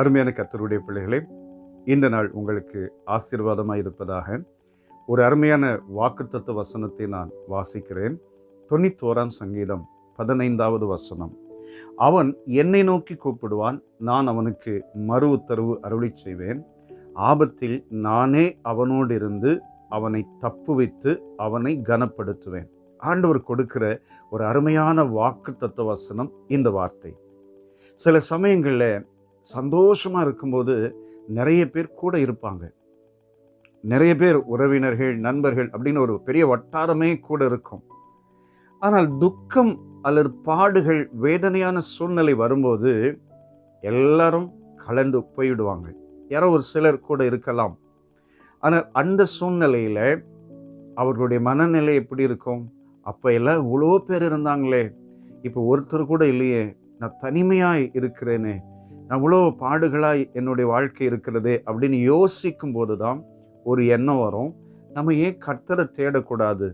அருமையான கர்த்தருடைய பிள்ளைகளே, இந்த நாள் உங்களுக்கு ஆசீர்வாதமாக இருப்பதாக. ஒரு அருமையான வாக்குத்தத்த வசனத்தை நான் வாசிக்கிறேன். 91ஆம் சங்கீதம் 15வது வசனம். அவன் என்னை நோக்கி கூப்பிடுவான், நான் அவனுக்கு மறு உத்தரவு அருளிச் செய்வேன். ஆபத்தில் நானே அவனோடு இருந்து அவனை தப்புவித்து அவனை கனப்படுத்துவேன். ஆண்டவர் கொடுக்கிற ஒரு அருமையான வாக்குத்தத்த வசனம் இந்த வார்த்தை. சில சமயங்களில் சந்தோஷமாக இருக்கும்போது நிறைய பேர் கூட இருப்பாங்க. நிறைய பேர் உறவினர்கள், நண்பர்கள் அப்படின்னு ஒரு பெரிய வட்டாரமே கூட இருக்கும். ஆனால் துக்கம் அல்லது பாடுகள், வேதனையான சூழ்நிலை வரும்போது எல்லாரும் கலந்து போய்விடுவாங்க. யாரோ ஒரு சிலர் கூட இருக்கலாம். ஆனால் அந்த சூழ்நிலையில் அவர்களுடைய மனநிலை எப்படி இருக்கும்? அப்போ எல்லாம் இவ்வளோ பேர் இருந்தாங்களே, இப்போ ஒருத்தர் கூட இல்லையே, நான் தனிமையாய் இருக்கிறேனே, நான் இவ்வளோ பாடுகளாய் என்னுடைய வாழ்க்கை இருக்கிறதே அப்படின்னு யோசிக்கும் போது தான் ஒரு எண்ணம் வரும். நம்ம ஏன் கர்த்தரை தேடக்கூடாது?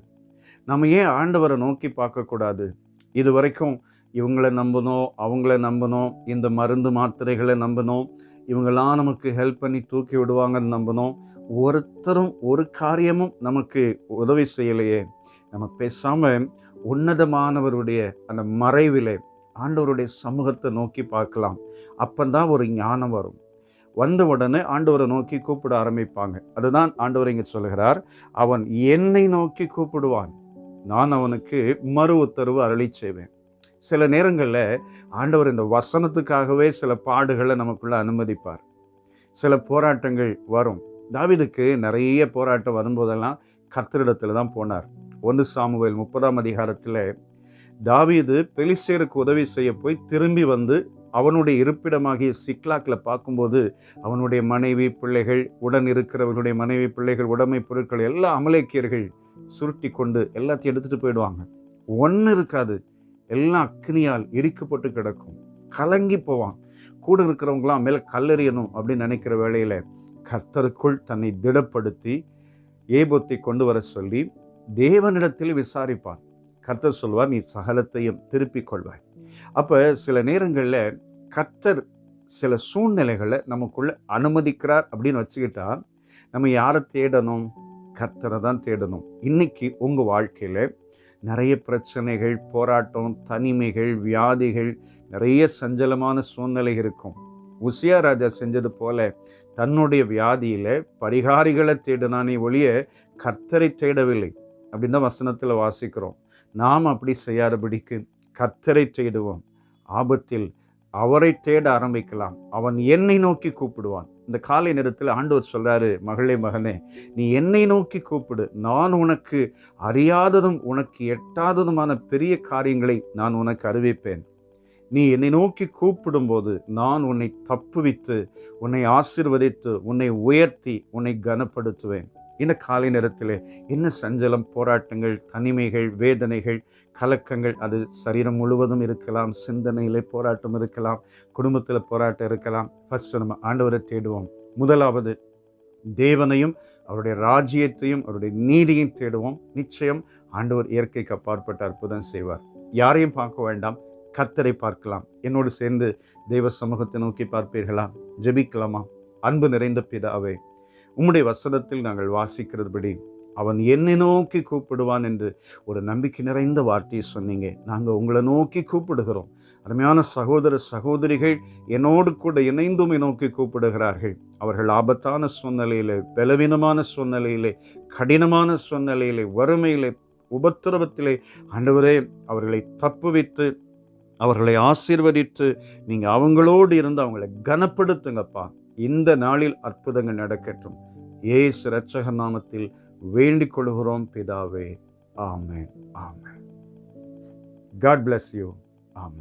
நம்ம ஏன் ஆண்டவரை நோக்கி பார்க்கக்கூடாது? இது வரைக்கும் இவங்களை நம்பணும், அவங்கள நம்பணும், இந்த மருந்து மாத்திரைகளை நம்பணும், இவங்கெல்லாம் நமக்கு ஹெல்ப் பண்ணி தூக்கி விடுவாங்கன்னு நம்பணும். ஒருத்தரும் ஒரு காரியமும் நமக்கு உதவி செய்யலையே. நம்ம பேசாமல் உன்னதமானவருடைய அந்த மறைவிலே ஆண்டவருடைய சமூகத்தை நோக்கி பார்க்கலாம். அப்பந்தான் ஒரு ஞானம் வரும். வந்த உடனே ஆண்டவரை நோக்கி கூப்பிட ஆரம்பிப்பாங்க. அதுதான் ஆண்டவர் இங்கே சொல்கிறார், அவன் என்னை நோக்கி கூப்பிடுவான், நான் அவனுக்கு மறு உத்தரவு அருளிச் செய்வேன். சில நேரங்களில் ஆண்டவர் இந்த வசனத்துக்காகவே சில பாடுகளை நமக்குள்ள அனுமதிப்பார். சில போராட்டங்கள் வரும். தாவீதுக்கு நிறைய போராட்டம் வரும்போதெல்லாம் கர்த்தரிடத்தில் தான் போனார். 1 சாமுவேல் 30ஆம் அதிகாரத்தில் தாவீது பெலிஸ்தேருக்கு உதவி செய்ய போய் திரும்பி வந்து அவனுடைய இருப்பிடமாகிய சிக்லாக்கில் பார்க்கும்போது அவனுடைய மனைவி பிள்ளைகள், உடன் இருக்கிறவர்களுடைய மனைவி பிள்ளைகள், உடைமை பொருட்கள் எல்லாம் அமலேக்கியர்கள் சுருட்டி கொண்டு எல்லாத்தையும் எடுத்துகிட்டு போயிடுவாங்க. ஒன்று இருக்காது, எல்லாம் அக்னியால் எரிக்கப்பட்டு கிடக்கும். கலங்கி போவான். கூட இருக்கிறவங்களாம் மேலே கல்லெறியணும் அப்படின்னு நினைக்கிற வேளையில் கர்த்தருக்குள் தன்னை திடப்படுத்தி ஏபோத்தை கொண்டு வர சொல்லி தேவனிடத்தில் விசாரிப்பான். கர்த்தர் சொல்வார், நீ சகலத்தையும் திருப்பிக் கொள்வாய். அப்போ சில நேரங்களில் கர்த்தர் சில சூழ்நிலைகளை நமக்குள்ள அனுமதிக்கிறார் அப்படின்னு வச்சுக்கிட்டா நம்ம யாரை தேடணும்? கர்த்தரை தான் தேடணும். இன்னைக்கு உங்கள் வாழ்க்கையில் நிறைய பிரச்சனைகள், போராட்டம், தனிமைகள், வியாதிகள், நிறைய சஞ்சலமான சூழ்நிலை இருக்கும். உசியா ராஜா செஞ்சது போல தன்னுடைய வியாதியில் பரிகாரிகளை தேடினானே ஒழிய கர்த்தரை தேடவில்லை அப்படின்னு தான் வசனத்தில் வாசிக்கிறோம். நாம் அப்படி செய்யாதபடிக்கு கர்த்தரை தேடுவோம். ஆபத்தில் அவரை தேட ஆரம்பிக்கலாம். அவன் என்னை நோக்கி கூப்பிடுவான். இந்த காலை நேரத்தில் ஆண்டவர் சொல்றாரு, மகளே மகனே, நீ என்னை நோக்கி கூப்பிடு, நான் உனக்கு அறியாததும் உனக்கு எட்டாததுமான பெரிய காரியங்களை நான் உனக்கு அறிவிப்பேன். நீ என்னை நோக்கி கூப்பிடும்போது நான் உன்னை தப்புவித்து, உன்னை ஆசீர்வதித்து, உன்னை உயர்த்தி, உன்னை கனப்படுத்துவேன். இந்த காலை நேரத்தில் என்ன சஞ்சலம், போராட்டங்கள், தனிமைகள், வேதனைகள், கலக்கங்கள், அது சரீரம் முழுவதும் இருக்கலாம். சிந்தனையிலே போராட்டம் இருக்கலாம், குடும்பத்தில் போராட்டம் இருக்கலாம். ஃபர்ஸ்ட் நம்ம ஆண்டவரை தேடுவோம். முதலாவது தேவனையும் அவருடைய ராஜ்யத்தையும் அவருடைய நீதியையும் தேடுவோம். நிச்சயம் ஆண்டவர் இயற்கைக்கு அப்பாற்பட்ட அற்புதம் செய்வார். யாரையும் பார்க்க வேண்டாம், கர்த்தரை பார்க்கலாம். என்னோடு சேர்ந்து தெய்வ சமூகத்தை நோக்கி பார்ப்பீர்களா? ஜெபிக்கலாமா? அன்பு நிறைந்த பிதாவே, உம்முடைய வசனத்தில் நாங்கள் வாசிக்கிறதுபடி அவன் என்னை நோக்கி கூப்பிடுவான் என்று ஒரு நம்பிக்கை நிறைந்த வார்த்தையை சொன்னீங்க. நாங்கள் உங்களை நோக்கி கூப்பிடுகிறோம். அருமையான சகோதர சகோதரிகள் என்னோடு கூட இணைந்தும் நோக்கி கூப்பிடுகிறார்கள். அவர்கள் ஆபத்தான சூழ்நிலையிலே, பலவீனமான சூழ்நிலையிலே, கடினமான சூழ்நிலையிலே, வறுமையிலே, உபத்திரவத்திலே ஆண்டவரே அவர்களை தப்புவித்து, அவர்களை ஆசீர்வதித்து, நீங்கள் அவங்களோடு இருந்து அவங்களை கனப்படுத்துங்கப்பா. இந்த நாளில் அற்புதங்கள் நடக்கட்டும். இயேசு இரட்சகர் நாமத்தில் வேண்டிக் கொள்கிறோம் பிதாவே. ஆமென், ஆமென். God bless you. ஆமென்.